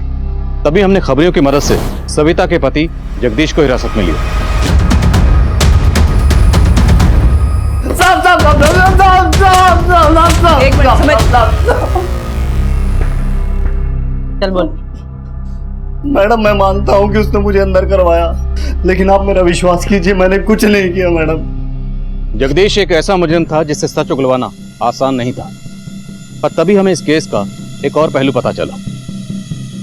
तभी हमने खबरियों की मदद से सविता के पति जगदीश को हिरासत में लिया। एक मिनट, चल बोल। मैडम मैं मानता हूँ कि उसने मुझे अंदर करवाया, लेकिन आप मेरा विश्वास कीजिए, मैंने कुछ नहीं किया मैडम। जगदीश एक ऐसा मुजरिम था जिससे सच उगलवाना आसान नहीं था। पर तभी हमें इस केस का एक और पहलू पता चला।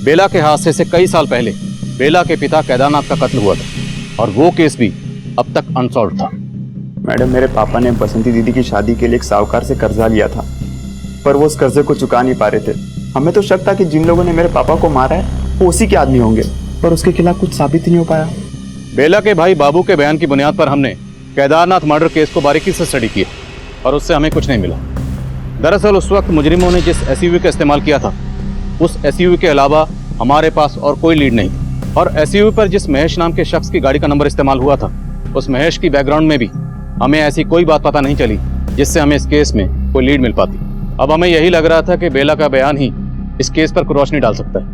बेला के हादसे से कई साल पहले बेला के पिता केदारनाथ का कत्ल हुआ था और वो केस भी अब तक अनसॉल्व था। मैडम मेरे पापा ने बसंती दीदी की शादी के लिए एक साहूकार से कर्जा लिया था, पर वो उस कर्जे को चुका नहीं पा रहे थे। हमें तो शक था कि जिन लोगों ने मेरे पापा को मारा है वो उसी के आदमी होंगे, पर उसके खिलाफ कुछ साबित ही नहीं हो पाया। बेला के भाई बाबू के बयान की बुनियाद पर हमने केदारनाथ मर्डर केस को बारीकी से स्टडी किया और उससे हमें कुछ नहीं मिला। दरअसल उस वक्त मुजरिमों ने जिस एसयूवी का इस्तेमाल किया था, उस एसयूवी के अलावा हमारे पास और कोई लीड नहीं थी। और एसयूवी पर जिस महेश नाम के शख्स की गाड़ी का नंबर इस्तेमाल हुआ था, उस महेश की बैकग्राउंड में भी हमें ऐसी कोई बात पता नहीं चली जिससे हमें इस केस में कोई लीड मिल पाती। अब हमें यही लग रहा था कि बेला का बयान ही इस केस पर रोशनी डाल सकता है,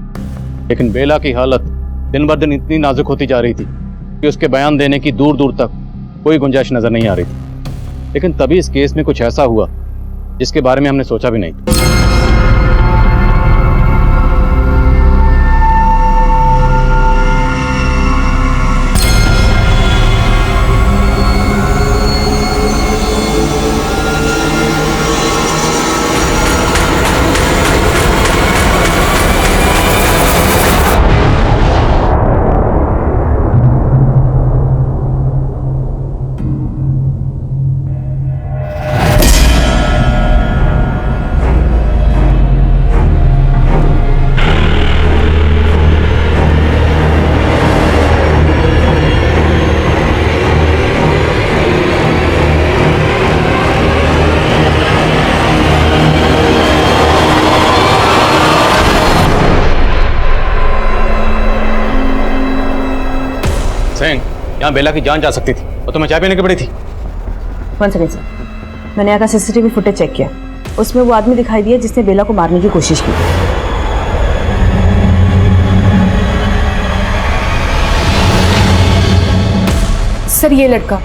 लेकिन बेला की हालत दिन ब दिन इतनी नाजुक होती जा रही थी कि उसके बयान देने की दूर दूर तक कोई गुंजाइश नजर नहीं आ रही थी। लेकिन तभी इस केस में कुछ ऐसा हुआ जिसके बारे में हमने सोचा भी नहीं। यहाँ बेला की जान जा सकती थी और तुम्हें चाय पीने की पड़ी थी। वन सेकंड सर, मैंने यहाँ का सीसीटीवी फुटेज चेक किया, उसमें वो आदमी दिखाई दिया जिसने बेला को मारने की कोशिश की। सर ये लड़का,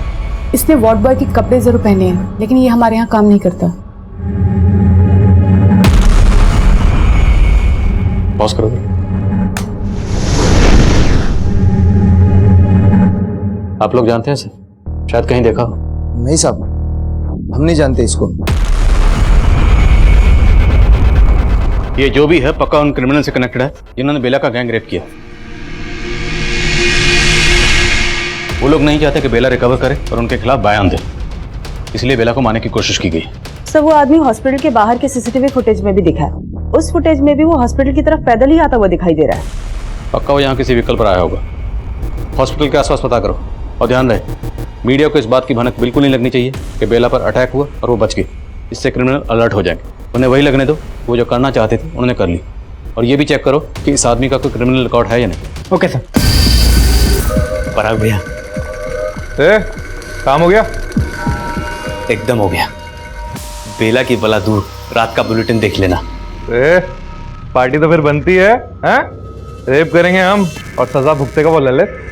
इसने वार्ड बॉय के कपड़े जरूर पहने हैं, लेकिन ये हमारे यहाँ काम नहीं करता। पॉज करो। आप लोग जानते हैं इसे? शायद कहीं देखा हो। नहीं साहब, हम नहीं जानते इसको। ये जो भी है पक्का उन क्रिमिनल से कनेक्टेड है जिन्होंने बेला का गैंग रेप किया। वो लोग नहीं चाहते कि बेला रिकवर करे और उनके खिलाफ बयान दे, इसलिए बेला को मारने की कोशिश की गई। सर वो आदमी हॉस्पिटल के बाहर के सीसीटीवी फुटेज में भी दिखा है। उस फुटेज में भी वो हॉस्पिटल की तरफ पैदल ही आता हुआ दिखाई दे रहा है। पक्का वो यहाँ किसी व्हीकल पर आया होगा। हॉस्पिटल के आसपास पता करो और ध्यान रहे, मीडिया को इस बात की भनक बिल्कुल नहीं लगनी चाहिए कि बेला पर अटैक हुआ और वो बच गई। इससे क्रिमिनल अलर्ट हो जाएंगे। उन्हें वही लगने दो, वो जो करना चाहते थे उन्होंने कर ली। और ये भी चेक करो कि इस आदमी का कोई क्रिमिनल रिकॉर्ड है या नहीं। Okay sir. पराग भैया, काम हो गया? एकदम हो गया। बेला की बला दूर, रात का बुलेटिन देख लेना। पार्टी तो फिर बनती है, हैं? रेप करेंगे हम और सजा भुगतेगा वो ललित।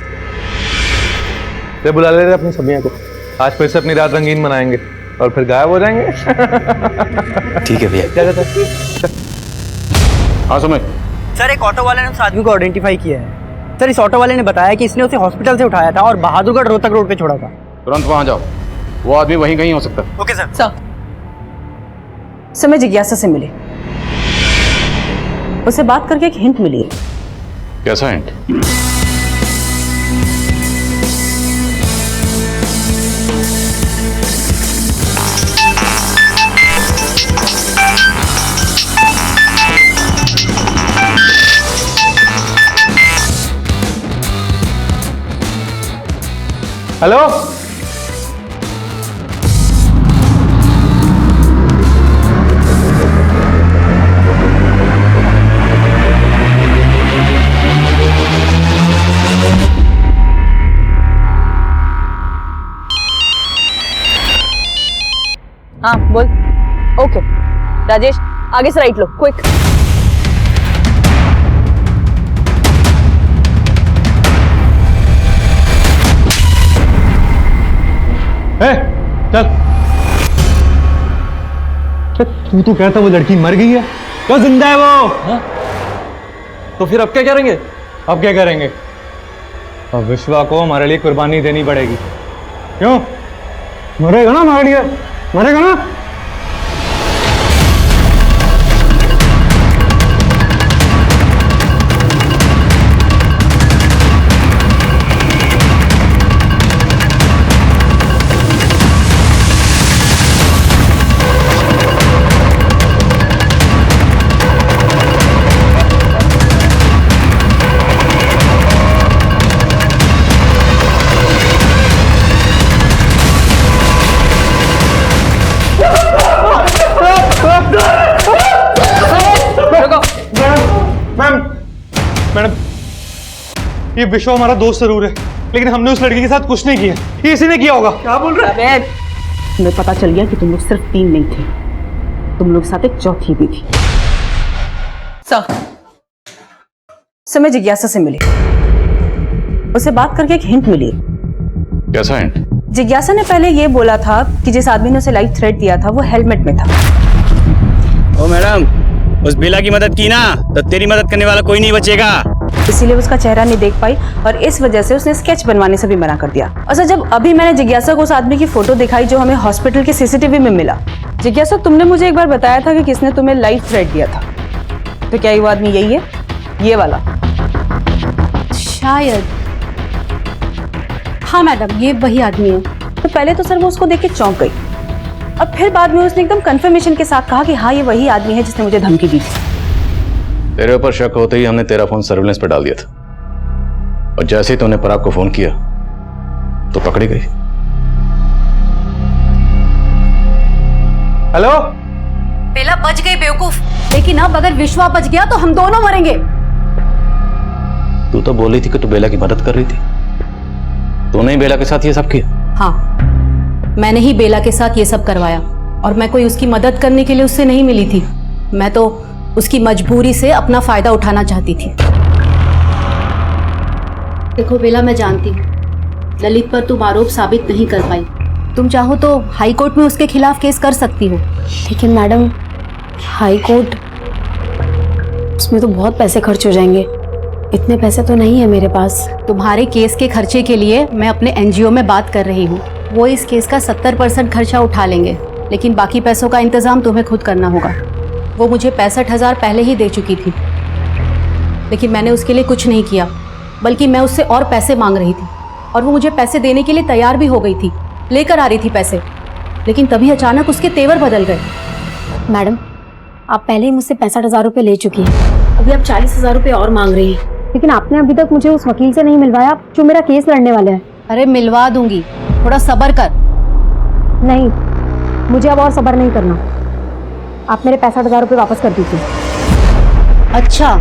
बुला ले रहे अपनी समिया को, आज फिर से अपनी रात रंगीन मनाएंगे और फिर गायब हो जाएंगे। ठीक है भैया। हाँ समय सर एक ऑटो वाले ने उस आदमी को आइडेंटिफाई किया है। सर इस ऑटो वाले ने बताया कि इसने उसे हॉस्पिटल से उठाया था और बहादुरगढ़ रोहतक रोड पे छोड़ा था। तुरंत वहां जाओ, वो आदमी वहीं कहीं हो सकता है। Okay sir. सर मैं जिज्ञासा से मिली, उसे बात करके एक हिंट मिली है। कैसा हिंट? हेलो, हाँ बोल। ओके राजेश, आगे से राइट लो, क्विक। चल। तू तो कहता वो लड़की मर गई है, क्या जिंदा है वो? हा? तो फिर अब क्या करेंगे? अब क्या करेंगे? अब विश्वा को हमारे लिए कुर्बानी देनी पड़ेगी। क्यों? मरेगा ना हमारे लिए, मरेगा ना? मैडम, ये विश्व हमारा दोस्त जरूर है, लेकिन हमने उस लड़की के साथ कुछ नहीं किया। ये इसी ने किया होगा। क्या बोल रहा है? तुम्हें पता चल गया कि तुम लोग सिर्फ 3 नहीं थे, तुम लोग साथ एक चौथी भी थी। सर मैं जिज्ञासा से मिली, उसे बात करके एक हिंट मिली। कैसा हिंट? जिज्ञासा ने पहले ये बोला था कि जिस आदमी ने उसे लाइफ थ्रेट दिया था वो हेलमेट में था। ओ मैडम, उस बेला की मदद की ना तो तेरी मदद करने वाला कोई नहीं बचेगा। इसीलिए उसका चेहरा नहीं देख पाई और इस वजह से उसने स्केच बनवाने से भी मना कर दिया। अच्छा, जब अभी मैंने जिज्ञासा को उस आदमी की फोटो दिखाई जो हमें हॉस्पिटल के सीसीटीवी में मिला, जिज्ञासा तुमने मुझे एक बार बताया था कि किसने तुम्हें लाइफ थ्रेट दिया था, तो क्या वो आदमी यही है, ये वाला? शायद हाँ मैडम, ये वही आदमी है। तो पहले तो सर वो उसको देख के चौंक गई और फिर बाद में उसने एकदम कंफर्मेशन के साथ कहा कि हाँ ये वही आदमी है जिसने मुझे धमकी दी थी। तेरे ऊपर शक होते ही हमने तेरा फोन सर्विलेंस पे डाल दिया था, और जैसे ही तूने पराग को फोन किया तो पकड़ी गई। हेलो, बेला बच गई बेवकूफ, लेकिन अब अगर विश्वा बच गया तो हम दोनों मरेंगे। तू तो बोली थी कि तू बेला की मदद कर रही थी, तूने ही बेला के साथ ये सब किया? हाँ, मैंने ही बेला के साथ ये सब करवाया और मैं कोई उसकी मदद करने के लिए उससे नहीं मिली थी, मैं तो उसकी मजबूरी से अपना फायदा उठाना चाहती थी। देखो बेला, मैं जानती हूँ ललित पर तुम आरोप साबित नहीं कर पाई, तुम चाहो तो हाई कोर्ट में उसके खिलाफ केस कर सकती हो। लेकिन मैडम, हाई कोर्ट, उसमें तो बहुत पैसे खर्च हो जाएंगे, इतने पैसे तो नहीं है मेरे पास। तुम्हारे केस के खर्चे के लिए मैं अपने एनजीओ में बात कर रही हूँ, वो इस केस का 70% खर्चा उठा लेंगे, लेकिन बाकी पैसों का इंतजाम तुम्हें खुद करना होगा। वो मुझे 65,000 पहले ही दे चुकी थी, लेकिन मैंने उसके लिए कुछ नहीं किया, बल्कि मैं उससे और पैसे मांग रही थी और वो मुझे पैसे देने के लिए तैयार भी हो गई थी, लेकर आ रही थी पैसे, लेकिन तभी अचानक उसके तेवर बदल गए। मैडम, आप पहले ही मुझसे 65,000 रुपये ले चुकी हैं, अभी आप 40,000 रुपये और मांग रही हैं, लेकिन आपने अभी तक मुझे उस वकील से नहीं मिलवाया जो मेरा केस लड़ने वाला है। अरे मिलवा दूंगी, थोड़ा सब्र कर। नहीं, मुझे अब और सब्र नहीं करना, आप मेरे 65,000 रुपये वापस कर दीजिए। अच्छा,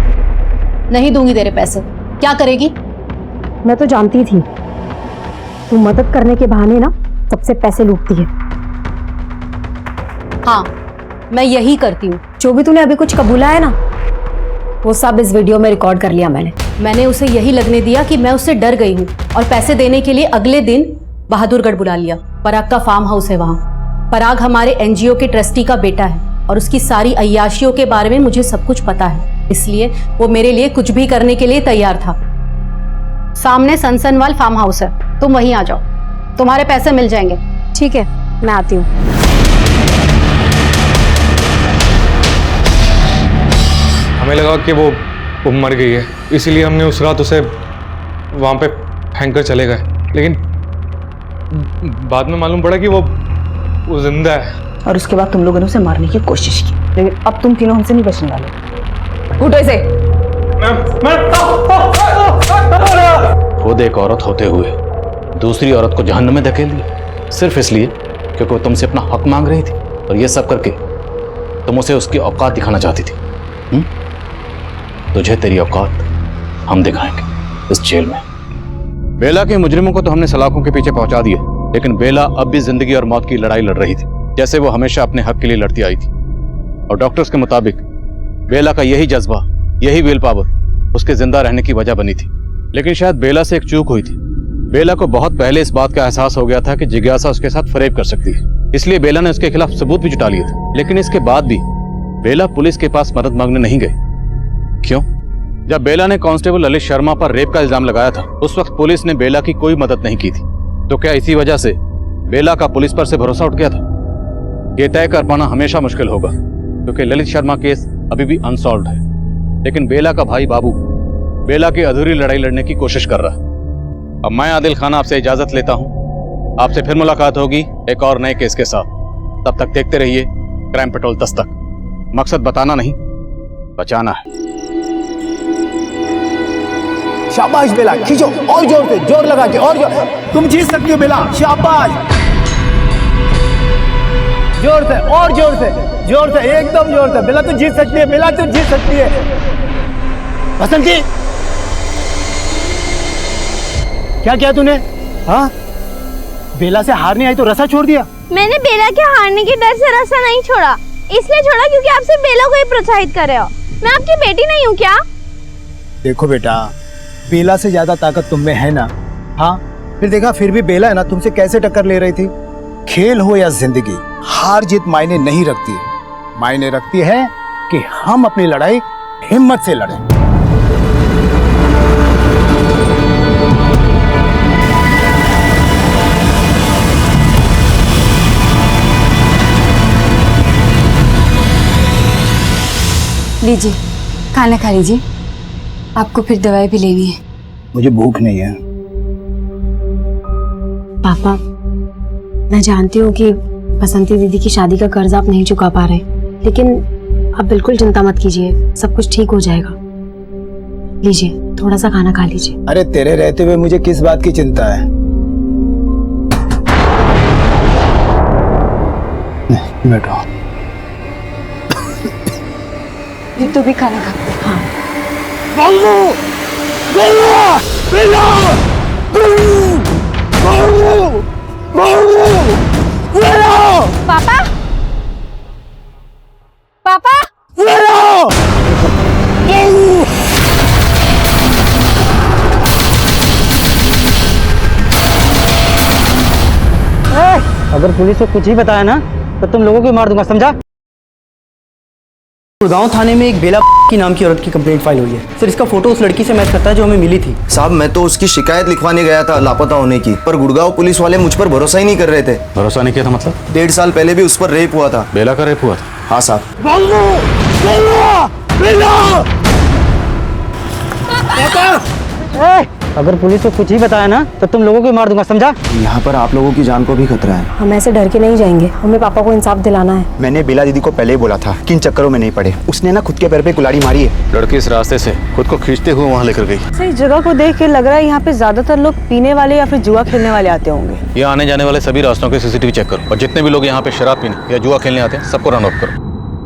नहीं दूंगी तेरे पैसे, क्या करेगी? मैं तो जानती थी तू मदद करने के बहाने ना सबसे पैसे लूटती है। हाँ, मैं यही करती हूँ। जो भी तूने अभी कुछ कबूला है ना, वो सब इस वीडियो में रिकॉर्ड कर लिया मैंने उसे यही लगने दिया कि मैं उससे डर गई हूँ और पैसे देने के लिए अगले दिन बहादुरगढ़ बुला लिया। पराग का फार्म हाउस है वहाँ। पराग हमारे एनजीओ के ट्रस्टी का बेटा है और उसकी सारी अय्याशियों के बारे में मुझे सब कुछ पता है। इसलिए वो मेरे लिए कुछ भी करने के लिए तैयार था। सामने सनसनवाल फार्म हाउस है, तुम वहीं आ जाओ, तुम्हारे पैसे मिल जाएंगे। ठीक है, मैं आती हूँ। हमें लगा कि वो मर गई है, इसीलिए हमने उस रात उसे वहां पे फेंक कर चले गए, लेकिन बाद में मालूम पड़ा कि वो जिंदा है। और उसके बाद तुम लोगों ने उसे मारने की कोशिश की, लेकिन अब तुम तीनों हमसे नहीं बचने वाले। उठो इसे। खुद एक औरत होते हुए दूसरी औरत को जहन्नम में धकेल दिया, सिर्फ इसलिए क्योंकि वो तुमसे अपना हक मांग रही थी, और ये सब करके तुम उसे उसकी औकात दिखाना चाहती थी। तुझे तेरी औकात हम दिखाएंगे इस जेल में। बेला के मुजरिमों को तो हमने सलाखों के पीछे पहुंचा दिया, लेकिन बेला अब भी जिंदगी और मौत की लड़ाई लड़ रही थी, जैसे वो हमेशा अपने हक के लिए लड़ती आई थी। और डॉक्टर्स के मुताबिक बेला का यही जज्बा, यही विल पावर उसके जिंदा रहने की वजह बनी थी। लेकिन शायद बेला से एक चूक हुई थी। बेला को बहुत पहले इस बात का एहसास हो गया था कि जिज्ञासा उसके साथ फरेब कर सकती है, इसलिए बेला ने उसके खिलाफ सबूत भी जुटा लिए थे। लेकिन इसके बाद भी बेला पुलिस के पास मदद मांगने नहीं गई। क्यों? जब बेला ने कांस्टेबल ललित शर्मा पर रेप का इल्जाम लगाया था, उस वक्त पुलिस ने बेला की कोई मदद नहीं की थी। तो क्या इसी वजह से बेला का पुलिस पर से भरोसा उठ गया था? ये तय कर पाना हमेशा मुश्किल होगा, क्योंकि ललित शर्मा केस अभी भी अनसॉल्व्ड है। लेकिन बेला का भाई बाबू बेला की अधूरी लड़ाई लड़ने की कोशिश कर रहा है। अब मैं आदिल खान आपसे इजाजत लेता हूं। आपसे फिर मुलाकात होगी एक और नए केस के साथ। तब तक देखते रहिए क्राइम पेट्रोल दस्तक। मकसद बताना नहीं, बचाना है। शाबाश बेला, खींचो और जोर से, जोर लगा के, और जोर। तुम जीत सकती हो बेला, शाबाश। जोर से और जोर से, जोर से, एकदम जोर से। बेला तू जीत सकती है, बेला तू जीत सकती है। बसंती, क्या किया तूने? हाँ, बेला से हार नहीं आई तो रसा छोड़ दिया? मैंने बेला के हारने के डर से रस्सा नहीं छोड़ा, इसलिए छोड़ा क्योंकि आप सिर्फ बेला को ही प्रोत्साहित कर रहे हो। मैं आपकी बेटी नहीं हूँ क्या? देखो बेटा, बेला से ज्यादा ताकत तुम में है ना। हाँ, फिर देखा, फिर भी बेला है ना तुमसे कैसे टक्कर ले रही थी। खेल हो या जिंदगी, हार जीत मायने नहीं रखती है। मायने रखती है कि हम अपनी लड़ाई हिम्मत से लड़ें। लीजिए, खाना खा लीजिए, आपको फिर दवाई भी लेनी है। मुझे भूख नहीं है। पापा, मैं जानती हूँ कि बसंती दीदी की शादी का कर्ज आप नहीं चुका पा रहे, लेकिन आप बिल्कुल चिंता मत कीजिए, सब कुछ ठीक हो जाएगा। लीजिए, थोड़ा सा खाना खा लीजिए। अरे तेरे रहते हुए मुझे किस बात की चिंता है? बैठो। तू भी खाना खा। हाँ। पापा, पापा, अगर पुलिस को कुछ ही बताया ना तो तुम लोगों को मार दूंगा, समझा? गुड़गांव थाने में एक बेला की नाम की औरत की कंप्लेंट फाइल हुई है। सर, इसका फोटो उस लड़की से मैच करता है जो हमें मिली थी। साहब, मैं तो उसकी शिकायत लिखवाने गया था लापता होने की, पर गुड़गांव पुलिस वाले मुझ पर भरोसा ही नहीं कर रहे थे। भरोसा नहीं किया था मतलब? 1.5 साल पहले भी उस पर रेप हुआ था। बेला का रेप हुआ था? हाँ साहब। अगर पुलिस को कुछ ही बताया ना तो तुम लोगों को मार दूंगा, समझा? यहाँ पर आप लोगों की जान को भी खतरा है। हम ऐसे डर के नहीं जाएंगे, हमें पापा को इंसाफ दिलाना है। मैंने बेला दीदी को पहले ही बोला था कि इन चक्करों में नहीं पड़े। उसने ना खुद के पैर पे कुल्हाड़ी मारी है। लड़की इस रास्ते से खुद को खींचते हुए वहाँ लेकर गई। सही जगह को देख के लग रहा है यहाँ पे ज्यादातर लोग पीने वाले या फिर जुआ खेलने वाले आते होंगे। यहाँ आने जाने वाले सभी रास्तों के CCTV चेक करो, और जितने भी लोग यहाँ पे शराब पीने या जुआ खेलने आते हैं सबको रन ऑफ करो।